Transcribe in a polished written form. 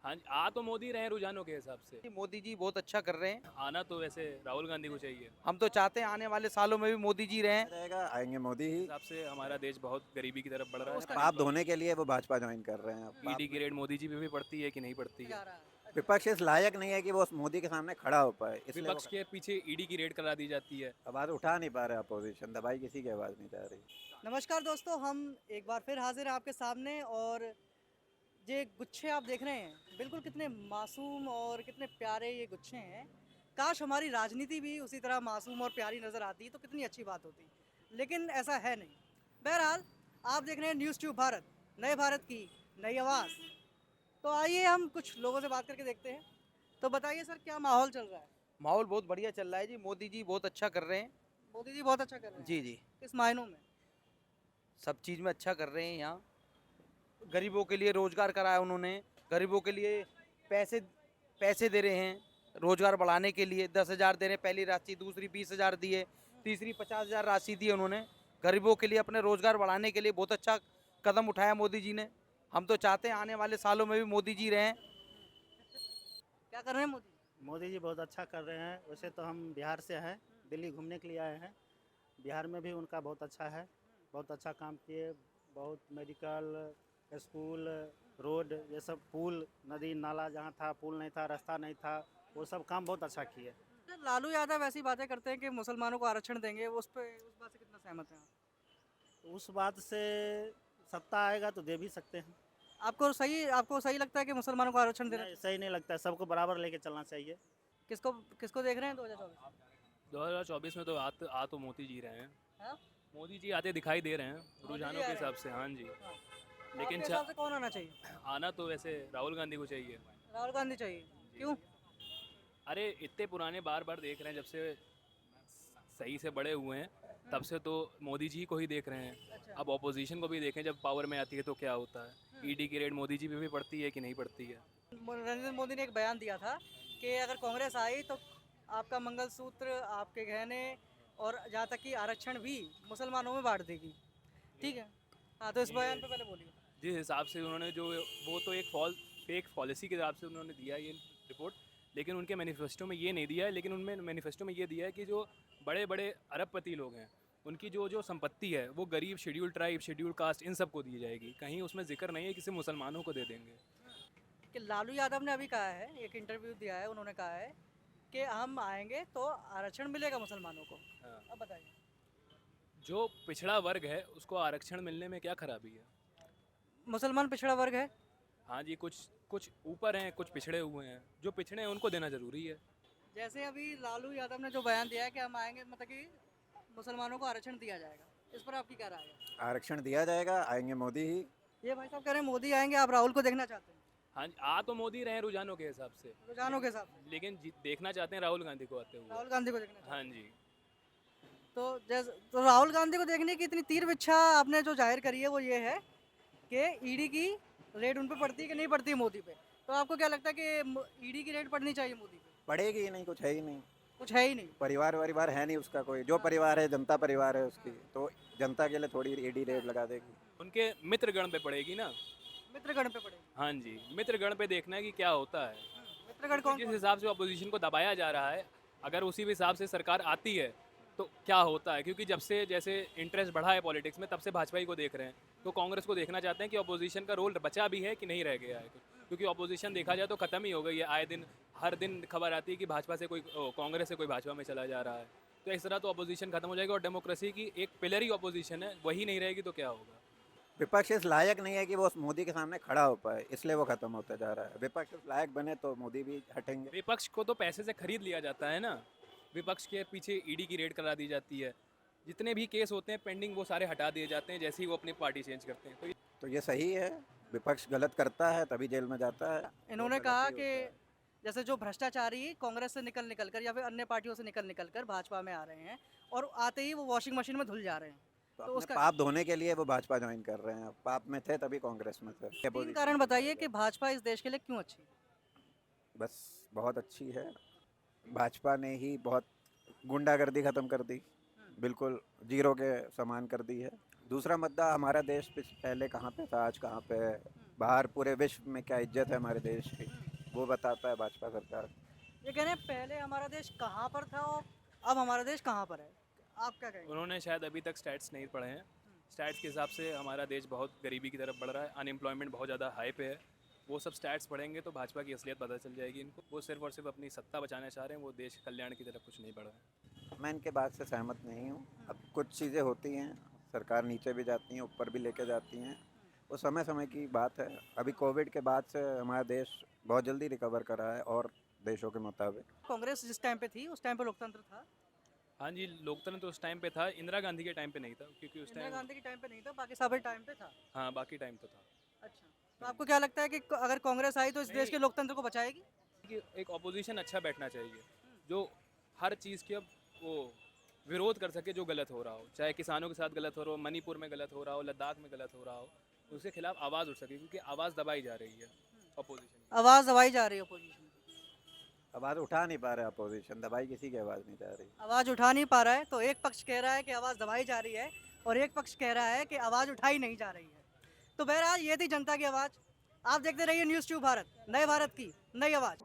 हाँ जी, आ तो मोदी रहे हैं रुझानों के हिसाब से। मोदी जी बहुत अच्छा कर रहे हैं। आना तो वैसे राहुल गांधी को चाहिए। हम तो चाहते हैं आने वाले सालों में भी मोदी जी रहें। रहेगा, आएंगे मोदी इस ही। हिसाब से हमारा देश बहुत गरीबी की तरफ बढ़ रहा तो है। उसका पाप धोने के लिए वो भाजपा ज्वाइन कर रहे हैं। पाप ईडी की रेड मोदी जी पे भी पड़ती है कि नहीं पड़ती है? जा रहा है। विपक्ष इस लायक नहीं है कि वो उस मोदी के सामने खड़ा हो पाए, इसलिए वो विपक्ष के पीछे ईडी की रेड करा दी जाती है। आवाज उठा नहीं पा रहे। अपोजिशन दबाई किसी की आवाज नहीं जा रही। नमस्कार दोस्तों, हम एक बार फिर हाजिर हैं आपके सामने। और ये गुच्छे आप देख रहे हैं, बिल्कुल कितने मासूम और कितने प्यारे ये गुच्छे हैं। काश हमारी राजनीति भी उसी तरह मासूम और प्यारी नज़र आती तो कितनी अच्छी बात होती, लेकिन ऐसा है नहीं। बहरहाल, आप देख रहे हैं न्यूज़ ट्यूब भारत, नए भारत की नई आवाज़। तो आइए हम कुछ लोगों से बात करके देखते हैं। तो बताइए सर, क्या माहौल चल रहा है? माहौल बहुत बढ़िया चल रहा है जी। मोदी जी बहुत अच्छा कर रहे हैं। मोदी जी बहुत अच्छा कर रहे हैं जी। किस मायनों में? सब चीज़ में अच्छा कर रहे हैं। यहाँ गरीबों के लिए रोजगार कराया उन्होंने। गरीबों के लिए पैसे पैसे दे रहे हैं रोजगार बढ़ाने के लिए। 10,000 दे रहे हैं पहली राशि, दूसरी 20,000 दिए, तीसरी 50,000 राशि दी उन्होंने गरीबों के लिए। अपने रोजगार बढ़ाने के लिए बहुत अच्छा कदम उठाया मोदी जी ने। हम तो चाहते हैं आने वाले सालों में भी मोदी जी रहें। क्या कर रहे हैं मोदी? मोदी जी बहुत अच्छा कर रहे हैं। वैसे तो हम बिहार से हैं, दिल्ली घूमने के लिए आए हैं। बिहार में भी उनका बहुत अच्छा है, बहुत अच्छा काम किए। बहुत मेडिकल, स्कूल, रोड, ये सब, पुल, नदी नाला जहाँ था पुल नहीं था, रास्ता नहीं था, वो सब काम बहुत अच्छा किए। सर, लालू यादव ऐसी बातें करते हैं कि मुसलमानों को आरक्षण देंगे, उस बात से कितना सहमत हैं आप? उस बात से सत्ता आएगा तो दे भी सकते हैं। आपको सही लगता है कि मुसलमानों को आरक्षण देना? नहीं, सही नहीं लगता है, सबको बराबर लेके चलना चाहिए। किसको किसको देख रहे हैं 2024? 2024 में तो आ तो मोदी जी रहे हैं। हाँ? मोदी जी आते दिखाई दे रहे हैं जी रुझानों आ के रहे हिसाब हैं। से। हाँ जी, हाँ। लेकिन आपके हिसाब से कौन आना चाहिए? आना तो वैसे राहुल गांधी को चाहिए। राहुल गांधी चाहिए। क्यों? अरे इतने पुराने बार बार देख रहे हैं, जब से सही से बड़े हुए हैं तब से तो मोदी जी को ही देख रहे हैं। अच्छा। अब ऑपोजिशन को भी देखें, जब पावर में आती है तो क्या होता है। ईडी की रेड मोदी जी पे भी पड़ती है कि नहीं पड़ती है? नरेंद्र मोदी ने एक बयान दिया था कि अगर कांग्रेस आई तो आपका मंगलसूत्र, आपके गहने और जहाँ तक कि आरक्षण भी मुसलमानों में बांट देगी। ठीक है। हाँ, तो इस बयान पे पहले बोलिए। जिस हिसाब से उन्होंने जो, वो तो एक फेक पॉलिसी के हिसाब से उन्होंने दिया ये रिपोर्ट, लेकिन उनके मैनिफेस्टो में ये नहीं दिया है। लेकिन उनमें मैनिफेस्टो में ये दिया है कि जो बड़े बड़े अरबपति लोग हैं उनकी जो जो संपत्ति है वो गरीब, शेड्यूल ट्राइब, शेड्यूल कास्ट, इन सबको दी जाएगी। कहीं उसमें जिक्र नहीं है कि सिर्फ मुसलमानों को दे देंगे। कि लालू यादव ने अभी कहा है, एक इंटरव्यू दिया है, उन्होंने कहा है कि हम आएंगे तो आरक्षण मिलेगा मुसलमानों को। हाँ। अब बताइए। जो पिछड़ा वर्ग है उसको आरक्षण मिलने में क्या खराबी है? मुसलमान पिछड़ा वर्ग है। हाँ जी, कुछ कुछ ऊपर हैं, कुछ पिछड़े हुए हैं। जो पिछड़े हैं उनको देना ज़रूरी है। जैसे अभी लालू यादव ने जो बयान दिया है कि हम आएंगे, मतलब कि मुसलमानों को आरक्षण दिया जाएगा, इस पर आपकी क्या राय है? आरक्षण दिया जाएगा, आएंगे मोदी ही। ये भाई साहब कह रहे हैं मोदी आएंगे, आप राहुल को देखना चाहते हैं? हाँ जी, आ तो मोदी रहे हैं रुझानों के हिसाब से, रुझानों के हिसाब से लेकिन देखना चाहते हैं राहुल गांधी को आते हुए। राहुल गांधी को देखना चाहते हाँ जी। हैं। तो राहुल गांधी को देखने की इतनी तीव्र इच्छा आपने जो जाहिर करी है वो ये है कि ईडी की रेड उन पे पड़ती है कि नहीं पड़ती है मोदी पे। तो आपको क्या लगता है कि ईडी की रेड पड़नी चाहिए मोदी पे? पड़ेगी ही नहीं, कुछ है ही नहीं। कुछ है ही नहीं। परिवार वरिवार है नहीं उसका कोई। जो परिवार है जनता परिवार है उसकी, तो जनता के लिए थोड़ी ईडी रेड लगा देगी। उनके मित्रगण पे पड़ेगी ना। मित्रगण पे पड़ेगी। हाँ जी, मित्रगण पे देखना है कि क्या होता है। मित्रगण क्योंकि कौन? जिस हिसाब से अपोजिशन को दबाया जा रहा है, अगर उसी हिसाब से सरकार आती है तो क्या होता है। क्योंकि जब से जैसे इंटरेस्ट बढ़ा है पॉलिटिक्स में, तब से भाजपा ही को देख रहे हैं। तो कांग्रेस को देखना चाहते हैं कि अपोजिशन का रोल बचा भी है कि नहीं रह गया है। क्योंकि अपोजिशन देखा जाए तो ख़त्म ही हो गई है। आए दिन, हर दिन खबर आती है कि भाजपा से कोई, कांग्रेस से कोई भाजपा में चला जा रहा है। तो इस तरह तो अपोजिशन खत्म हो जाएगी और डेमोक्रेसी की एक पिलर ही अपोजिशन है, वही नहीं रहेगी तो क्या होगा। विपक्ष इस लायक नहीं है कि वो उस मोदी के सामने खड़ा हो पाए, इसलिए वो खत्म होता जा रहा है। विपक्ष इस लायक बने तो मोदी भी हटेंगे। विपक्ष को तो पैसे से खरीद लिया जाता है ना। विपक्ष के पीछे ईडी की रेड करा दी जाती है। जितने भी केस होते हैं पेंडिंग, वो सारे हटा दिए जाते हैं जैसे ही वो अपनी पार्टी चेंज करते हैं। तो ये सही है। विपक्ष गलत करता है तभी जेल में जाता है। इन्होंने तो कहा गलती कि होता है। जैसे जो भ्रष्टाचारी कांग्रेस से निकल निकल कर या फिर अन्य पार्टियों से निकल निकल कर भाजपा में आ रहे हैं और आते ही वो वॉशिंग मशीन में धुल जा रहे हैं। तो तो अपने उसका पाप धोने के लिए वो भाजपा ज्वाइन कर रहे हैं। पाप में थे तभी कांग्रेस में थे। तीन कारण बताइए कि भाजपा इस देश के लिए क्यों अच्छी है? बस बहुत अच्छी है। भाजपा ने ही बहुत गुंडागर्दी खत्म कर दी, बिल्कुल जीरो के समान कर दी है। दूसरा मुद्दा, हमारा देश पहले कहाँ पे था, आज कहाँ पे है। बाहर पूरे विश्व में क्या इज्जत है हमारे देश की, वो बताता है भाजपा सरकार। ये कह रहे हैं पहले हमारा देश कहाँ पर था और अब हमारा देश कहाँ पर है, आप क्या कहेंगे? उन्होंने शायद अभी तक स्टैट्स नहीं पढ़े हैं। स्टैट्स के हिसाब से हमारा देश बहुत गरीबी की तरफ बढ़ रहा है, अनएम्प्लॉयमेंट बहुत ज़्यादा हाई पे है। वो सब स्टैट्स पढ़ेंगे तो भाजपा की असलियत पता चल जाएगी इनको। वो सिर्फ और सिर्फ अपनी सत्ता बचाना चाह रहे हैं, वो देश कल्याण की तरफ कुछ नहीं बढ़ रहा है। मैं इनके बात से सहमत नहीं हूँ। अब कुछ चीज़ें होती हैं, सरकार नीचे भी जाती हैं, ऊपर भी लेके जाती हैं, वो समय समय की बात है। अभी कोविड के बाद से हमारा देश बहुत जल्दी रिकवर करा है और देशों के मुताबिक। कांग्रेस जिस टाइम पे थी उस टाइम पे लोकतंत्र था, हाँ जी, लोकतंत्र तो उस टाइम पे था, इंदिरा गांधी के टाइम पे नहीं था, क्योंकि उस इंदिरा टाइम गांधी के टाइम पे नहीं था, बाकी सब टाइम पे था। हाँ बाकी टाइम तो था। अच्छा, तो आपको क्या लगता है कि अगर कांग्रेस आई तो इस देश के लोकतंत्र को बचाएगी? कि एक ऑपोजिशन अच्छा बैठना चाहिए, जो हर चीज़ की अब वो विरोध कर सके जो गलत हो रहा हो, चाहे किसानों के साथ गलत हो रहा हो, मणिपुर में गलत हो रहा हो, लद्दाख में गलत हो रहा हो, उसके खिलाफ आवाज़ उठ सके, क्योंकि आवाज़ दबाई जा रही है अपोजिशन। आवाज दबाई जा रही है अपोजिशन की, आवाज़ उठा नहीं पा रहे अपोजिशन, दबाई किसी की आवाज़ नहीं जा रही। आवाज उठा नहीं पा रहा है, तो एक पक्ष कह रहा है कि आवाज दबाई जा रही है और एक पक्ष कह रहा है कि आवाज उठाई नहीं जा रही है। तो बहरहाल ये थी जनता की आवाज। आप देखते रहिए न्यूज़ ट्यूब भारत, नए भारत की नई आवाज।